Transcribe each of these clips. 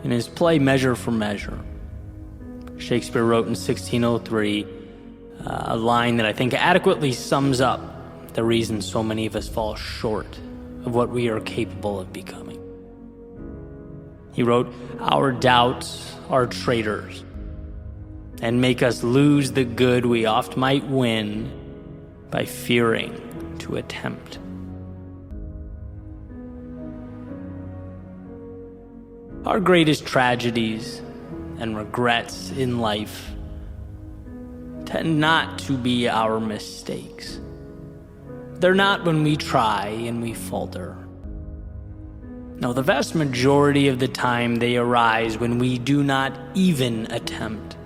In his play Measure for Measure, Shakespeare wrote in 1603 a line that I think adequately sums up the reason so many of us fall short of what we are capable of becoming. He wrote, "Our doubts are traitors, and make us lose the good we oft might win by fearing to attempt." Our greatest tragedies and regrets in life tend not to be our mistakes. They're not when we try and we falter. No, the vast majority of the time they arise when we do not even attempt,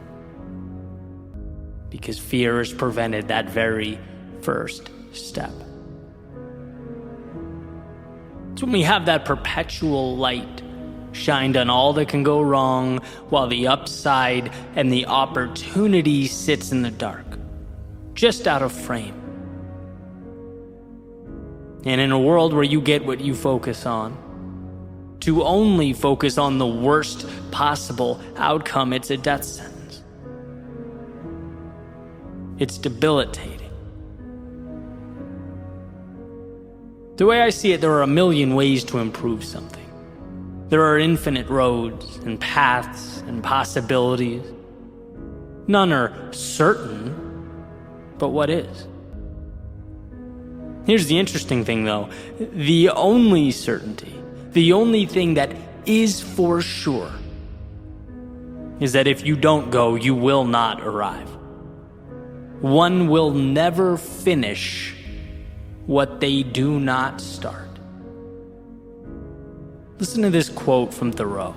because fear has prevented that very first step. It's when we have that perpetual light shined on all that can go wrong, while the upside and the opportunity sits in the dark, just out of frame. And in a world where you get what you focus on, to only focus on the worst possible outcome, it's a death sentence. It's debilitating. The way I see it, there are a million ways to improve something. There are infinite roads and paths and possibilities. None are certain, but what is? Here's the interesting thing, though. The only certainty, the only thing that is for sure, is that if you don't go, you will not arrive. One will never finish what they do not start. Listen to this quote from Thoreau.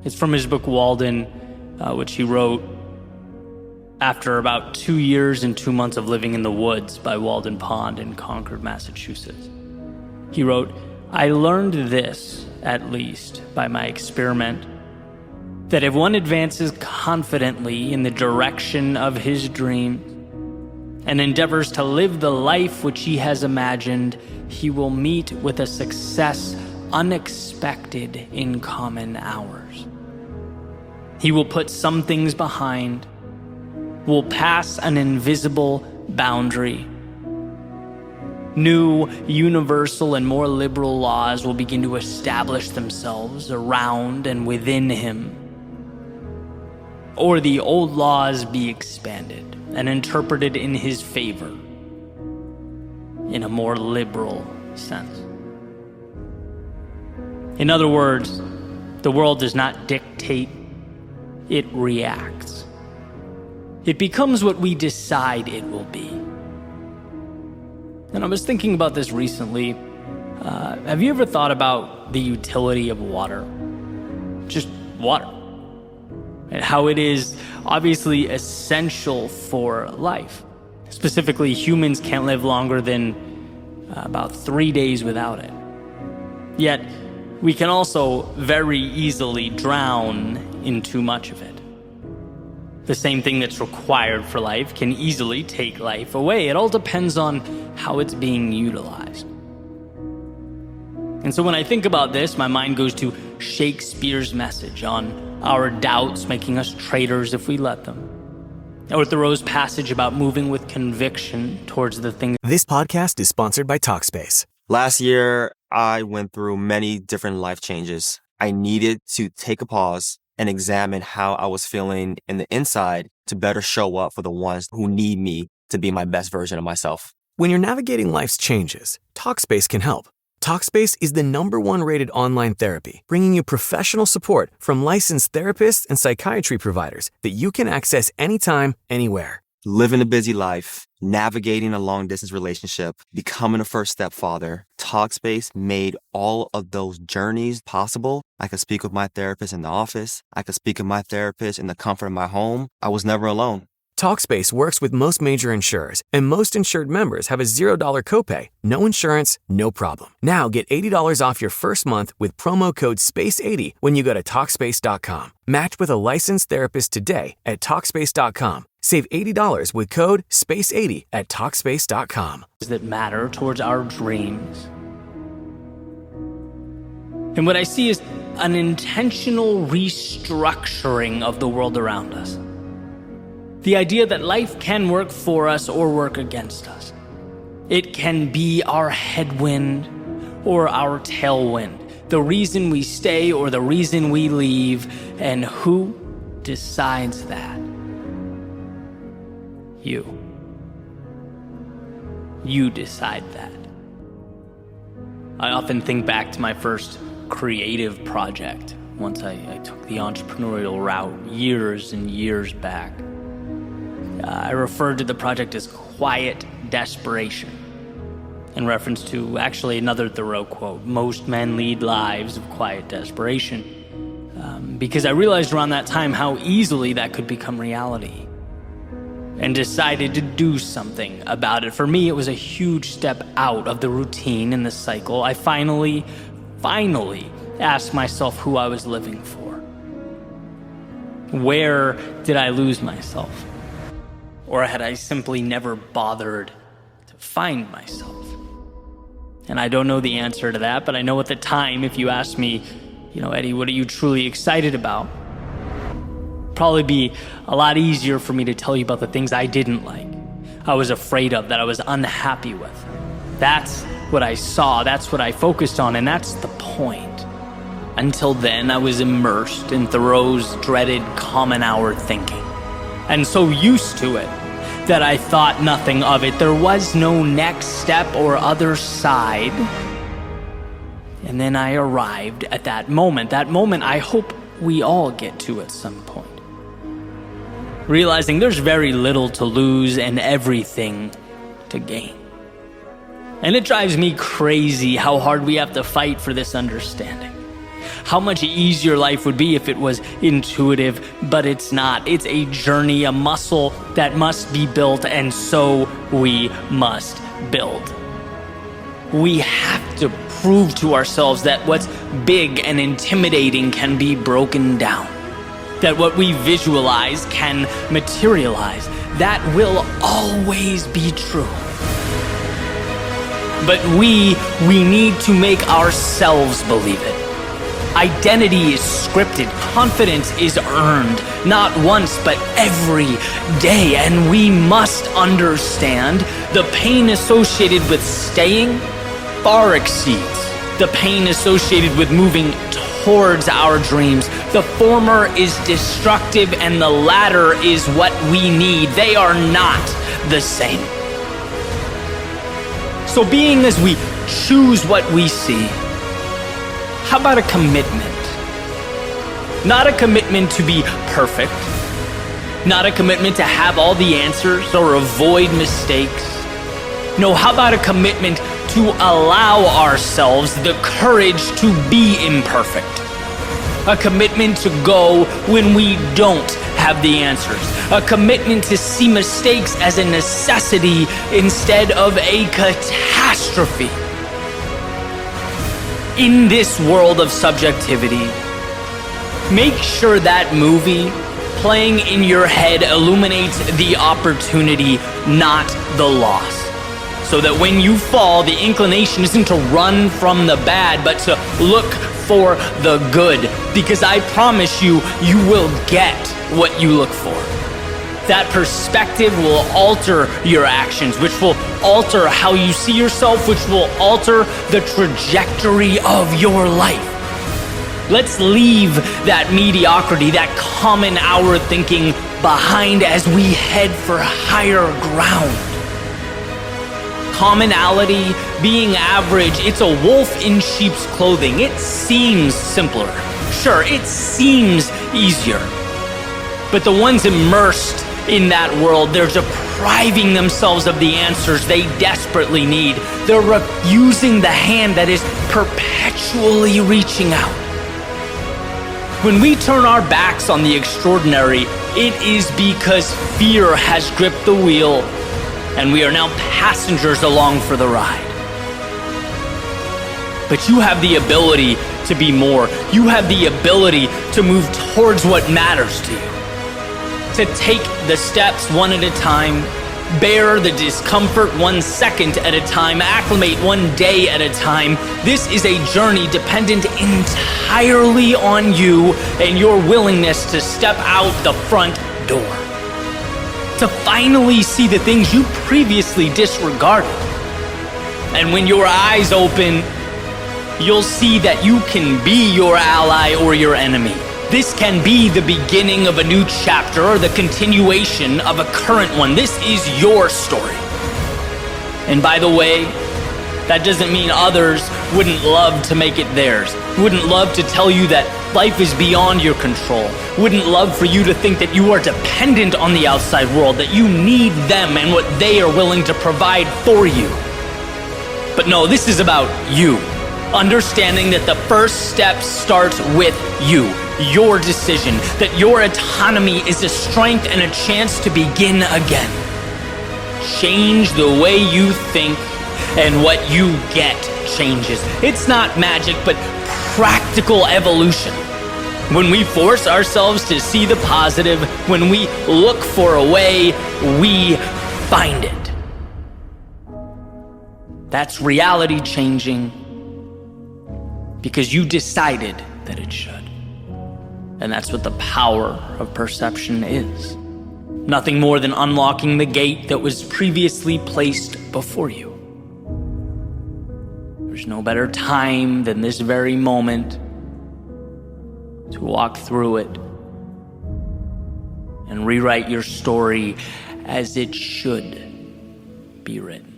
It's from his book Walden, which he wrote after about 2 years and 2 months of living in the woods by Walden Pond in Concord, Massachusetts. He wrote, "I learned this, at least, by my experiment, that if one advances confidently in the direction of his dreams and endeavors to live the life which he has imagined, he will meet with a success unexpected in common hours. He will put some things behind, will pass an invisible boundary. New, universal, and more liberal laws will begin to establish themselves around and within him. Or the old laws be expanded and interpreted in his favor in a more liberal sense." In other words, the world does not dictate, it reacts. It becomes what we decide it will be. And I was thinking about this recently. Have you ever thought about the utility of water? Just water. And how it is obviously essential for life. Specifically, humans can't live longer than about 3 days without it. Yet, we can also very easily drown in too much of it. The same thing that's required for life can easily take life away. It all depends on how it's being utilized. And so when I think about this, my mind goes to Shakespeare's message on our doubts making us traitors if we let them, or Thoreau's passage about moving with conviction towards the thing. This podcast is sponsored by Talkspace. Last year, I went through many different life changes. I needed to take a pause and examine how I was feeling in the inside to better show up for the ones who need me to be my best version of myself. When you're navigating life's changes, Talkspace can help. Talkspace is the #1 rated online therapy, bringing you professional support from licensed therapists and psychiatry providers that you can access anytime, anywhere. Living a busy life, navigating a long-distance relationship, becoming a first-step father, Talkspace made all of those journeys possible. I could speak with my therapist in the office. I could speak with my therapist in the comfort of my home. I was never alone. Talkspace works with most major insurers, and most insured members have a $0 copay. No insurance, no problem. Now get $80 off your first month with promo code SPACE80 when you go to Talkspace.com. Match with a licensed therapist today at Talkspace.com. Save $80 with code SPACE80 at Talkspace.com. That matter towards our dreams. And what I see is an intentional restructuring of the world around us. The idea that life can work for us or work against us. It can be our headwind or our tailwind, the reason we stay or the reason we leave, and who decides that? You. You decide that. I often think back to my first creative project once I took the entrepreneurial route years and years back. I referred to the project as quiet desperation, in reference to actually another Thoreau quote, "Most men lead lives of quiet desperation," because I realized around that time how easily that could become reality, and decided to do something about it. For me, it was a huge step out of the routine and the cycle. I finally asked myself who I was living for. Where did I lose myself? Or had I simply never bothered to find myself? And I don't know the answer to that, but I know at the time, if you asked me, Eddie, what are you truly excited about? Probably be a lot easier for me to tell you about the things I didn't like, I was afraid of, that I was unhappy with. That's what I saw, that's what I focused on, and that's the point. Until then, I was immersed in Thoreau's dreaded common hour thinking, and so used to it that I thought nothing of it. There was no next step or other side. And then I arrived at that moment I hope we all get to at some point. Realizing there's very little to lose and everything to gain. And it drives me crazy how hard we have to fight for this understanding. How much easier life would be if it was intuitive, but it's not. It's a journey, a muscle that must be built, and so we must build. We have to prove to ourselves that what's big and intimidating can be broken down. That what we visualize can materialize. That will always be true. But we need to make ourselves believe it. Identity is scripted, confidence is earned, not once, but every day. And we must understand the pain associated with staying far exceeds the pain associated with moving towards our dreams. The former is destructive and the latter is what we need. They are not the same. So being as we choose what we see, how about a commitment? Not a commitment to be perfect, not a commitment to have all the answers or avoid mistakes. No, how about a commitment to allow ourselves the courage to be imperfect? A commitment to go when we don't have the answers. A commitment to see mistakes as a necessity instead of a catastrophe. In this world of subjectivity, make sure that movie playing in your head illuminates the opportunity, not the loss. So that when you fall, the inclination isn't to run from the bad, but to look for the good. Because I promise you, you will get what you look for. That perspective will alter your actions, which will alter how you see yourself, which will alter the trajectory of your life. Let's leave that mediocrity, that common hour thinking behind as we head for higher ground. Commonality, being average, it's a wolf in sheep's clothing. It seems simpler. Sure, it seems easier. But the ones immersed in that world, they're depriving themselves of the answers they desperately need. They're refusing the hand that is perpetually reaching out. When we turn our backs on the extraordinary, it is because fear has gripped the wheel and we are now passengers along for the ride. But you have the ability to be more. You have the ability to move towards what matters to you. To take the steps one at a time, bear the discomfort 1 second at a time, acclimate 1 day at a time. This is a journey dependent entirely on you and your willingness to step out the front door. To finally see the things you previously disregarded. And when your eyes open, you'll see that you can be your ally or your enemy. This can be the beginning of a new chapter or the continuation of a current one. This is your story. And by the way, that doesn't mean others wouldn't love to make it theirs, wouldn't love to tell you that life is beyond your control, wouldn't love for you to think that you are dependent on the outside world, that you need them and what they are willing to provide for you. But no, this is about you. Understanding that the first step starts with you, your decision, that your autonomy is a strength and a chance to begin again. Change the way you think, and what you get changes. It's not magic, but practical evolution. When we force ourselves to see the positive, when we look for a way, we find it. That's reality changing because you decided that it should. And that's what the power of perception is. Nothing more than unlocking the gate that was previously placed before you. There's no better time than this very moment to walk through it and rewrite your story as it should be written.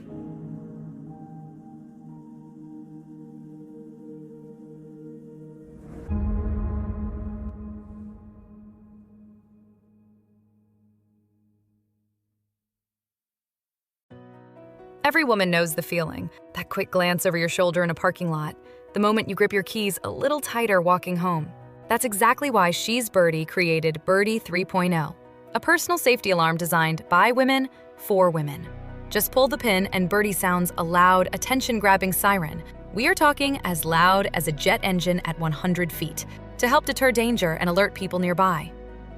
Every woman knows the feeling, that quick glance over your shoulder in a parking lot, the moment you grip your keys a little tighter walking home. That's exactly why She's Birdie created Birdie 3.0, a personal safety alarm designed by women for women. Just pull the pin and Birdie sounds a loud, attention-grabbing siren. We are talking as loud as a jet engine at 100 feet to help deter danger and alert people nearby.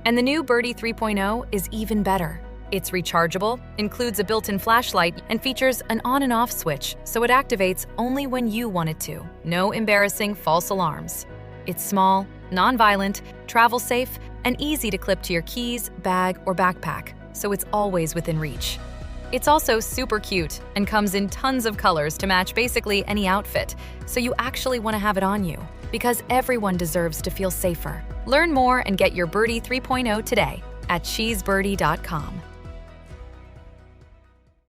And the new Birdie 3.0 is even better. It's rechargeable, includes a built-in flashlight, and features an on and off switch, so it activates only when you want it to. No embarrassing false alarms. It's small, non-violent, travel safe, and easy to clip to your keys, bag, or backpack, so it's always within reach. It's also super cute and comes in tons of colors to match basically any outfit, so you actually want to have it on you, because everyone deserves to feel safer. Learn more and get your Birdie 3.0 today at shesbirdie.com.